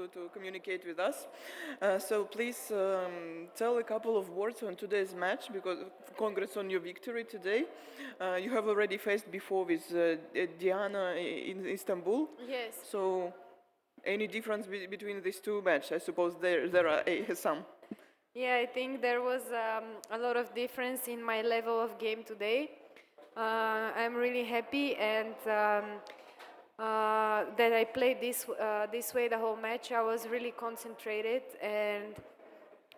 to communicate with us. So please tell a couple of words on today's match, because congrats on your victory today. You have already faced before with Diana in Istanbul. Yes. So any difference between these two matches? I suppose there are some. Yeah, I think there was a lot of difference in my level of game today. I'm really happy and that I played this way the whole match. I was really concentrated and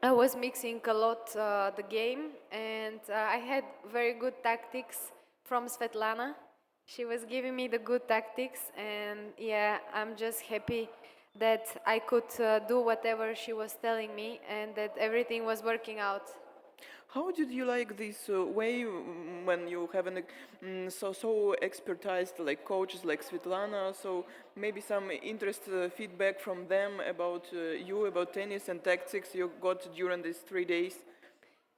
I was mixing a lot the game, and I had very good tactics from Svetlana. She was giving me the good tactics, and yeah, I'm just happy that I could do whatever she was telling me and that everything was working out. How did you like this way when you have so expertized like coaches like Svetlana? So maybe some interest feedback from them about you, about tennis and tactics you got during these 3 days.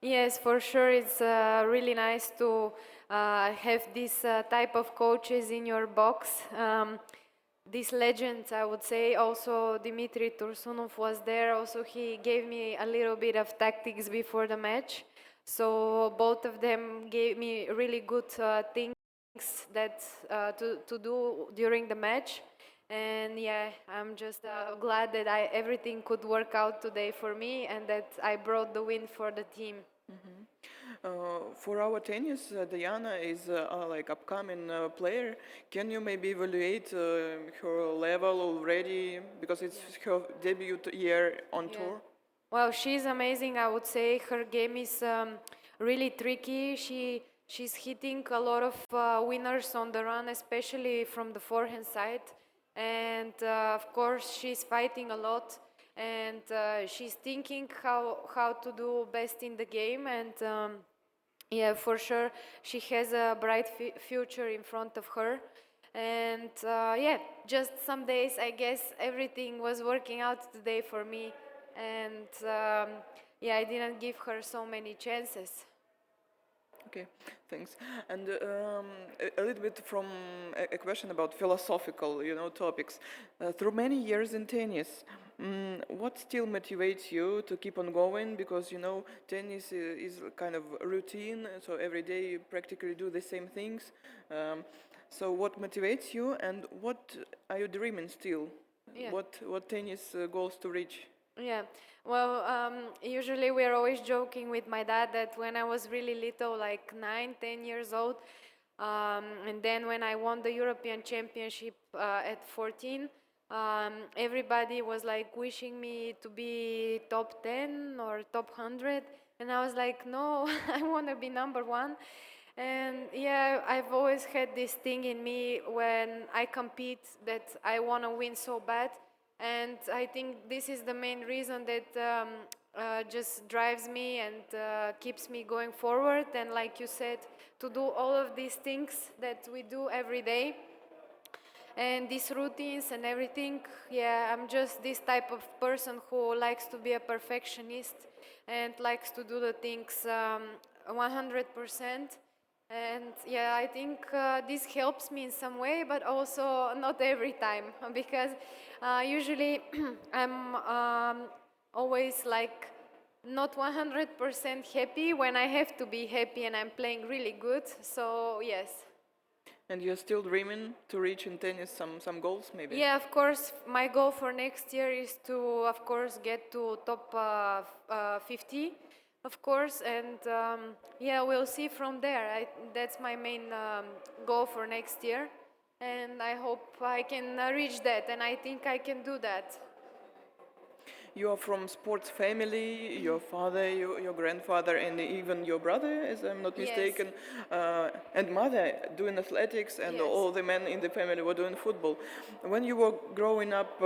Yes, for sure. It's really nice to have this type of coaches in your box. These legends, I would say. Also, Dmitry Tursunov was there. Also, he gave me a little bit of tactics before the match. So both of them gave me really good things that to do during the match. And yeah, I'm just glad that everything could work out today for me and that I brought the win for the team. For our tennis, Diana is like upcoming player. Can you maybe evaluate her level already, because it's her debut year on tour? Well, she's amazing, I would say. Her game is really tricky. She's hitting a lot of winners on the run, especially from the forehand side. And of course, she's fighting a lot. And she's thinking how to do best in the game. And yeah, for sure, she has a bright future in front of her. And yeah, just some days, I guess everything was working out today for me. And yeah, I didn't give her so many chances. Okay, thanks. And a little bit from a question about philosophical, topics. Through many years in tennis, what still motivates you to keep on going? Because tennis is kind of routine, so every day you practically do the same things. So what motivates you, and what are you dreaming still? Yeah. What tennis goals to reach? Yeah, well, usually we're always joking with my dad that when I was really little, like 9, 10 years old, and then when I won the European Championship at 14, everybody was like wishing me to be top 10 or top 100, and I was like, no, I want to be number one. And yeah, I've always had this thing in me when I compete that I want to win so bad. And I think this is the main reason that just drives me and keeps me going forward. And like you said, to do all of these things that we do every day and these routines and everything, yeah, I'm just this type of person who likes to be a perfectionist and likes to do the things 100%. And yeah, I think this helps me in some way, but also not every time, because usually I'm always like not 100% happy when I have to be happy and I'm playing really good. So yes. And you're still dreaming to reach in tennis some goals, maybe? Yeah, of course. My goal for next year is to, of course, get to top 50, of course, and yeah, we'll see from there. That's my main goal for next year, and I hope I can reach that, and I think I can do that. You are from sports family, your father, your grandfather, and even your brother, as I'm not mistaken, and mother doing athletics, and Yes. all the men in the family were doing football. When you were growing up,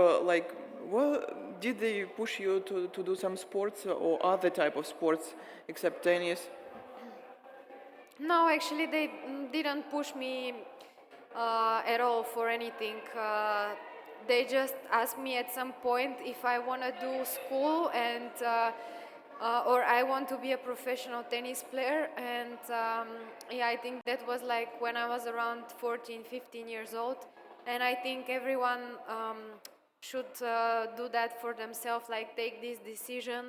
did they push you to do some sports or other type of sports except tennis? No, actually, they didn't push me at all for anything. They just asked me at some point if I want to do school and or I want to be a professional tennis player. And yeah, I think that was like when I was around 14, 15 years old. And I think everyone should do that for themselves, like take this decision,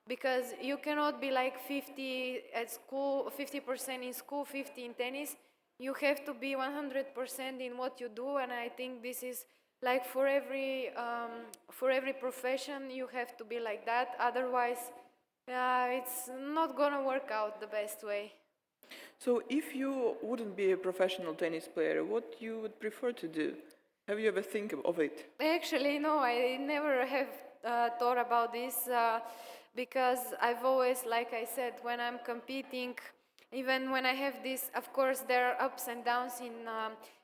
because you cannot be like 50 at school, 50% in school, 50 in tennis. You have to be 100% in what you do, and I think this is like for every profession you have to be like that. Otherwise, it's not gonna work out the best way. So if you wouldn't be a professional tennis player, what you would prefer to do? Have you ever think of it? Actually, no, I never have thought about this because I've always, like I said, when I'm competing, even when I have this, of course, there are ups and downs in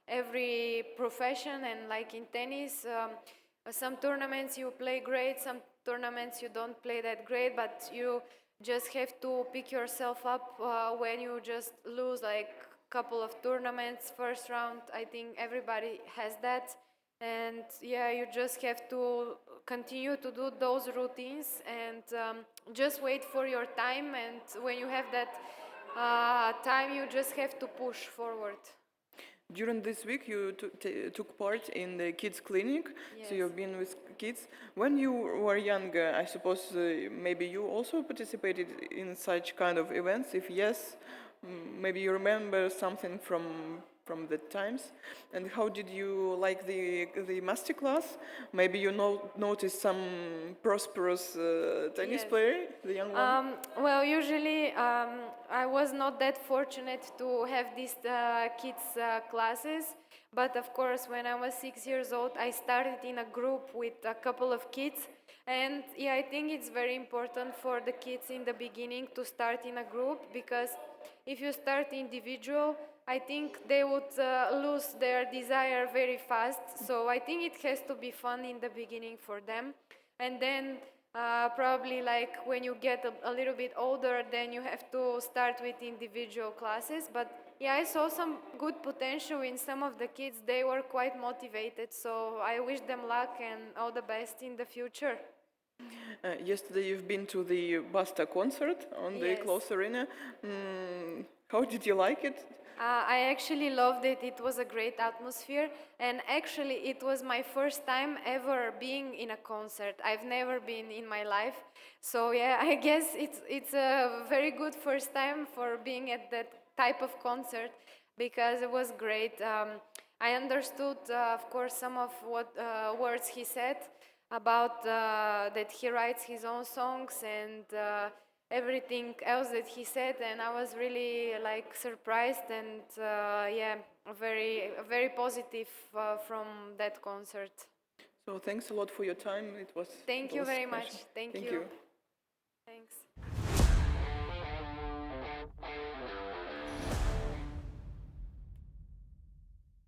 every profession, and like in tennis, some tournaments you play great, some tournaments you don't play that great, but you just have to pick yourself up when you just lose like couple of tournaments first round. I think everybody has that, and yeah, you just have to continue to do those routines and just wait for your time, and when you have that time, you just have to push forward. During this week, you took part in the kids' clinic, so Yes. you've been with kids. When you were younger, I suppose maybe you also participated in such kind of events. If yes, maybe you remember something from the times. And how did you like the master class? Maybe you noticed some prosperous tennis Yes. player, the young one. Well, usually I was not that fortunate to have these kids classes, but of course, when I was 6 years old, I started in a group with a couple of kids, and yeah, I think it's very important for the kids in the beginning to start in a group, because if you start individual, I think they would lose their desire very fast. So I think it has to be fun in the beginning for them, and then probably like when you get a little bit older, then you have to start with individual classes. But yeah, I saw some good potential in some of the kids. They were quite motivated, so I wish them luck and all the best in the future. Yesterday, you've been to the Basta concert on the Yes. Close Arena. How did you like it? I actually loved it. It was a great atmosphere, and actually, it was my first time ever being in a concert. I've never been in my life, so yeah, I guess it's a very good first time for being at that type of concert, because it was great. I understood, of course, some of what words he said about that he writes his own songs and. Everything else that he said, and I was really like surprised and yeah, very positive from that concert. So thanks a lot for your time. It was Thank you very much. special. Thank Thank you. you.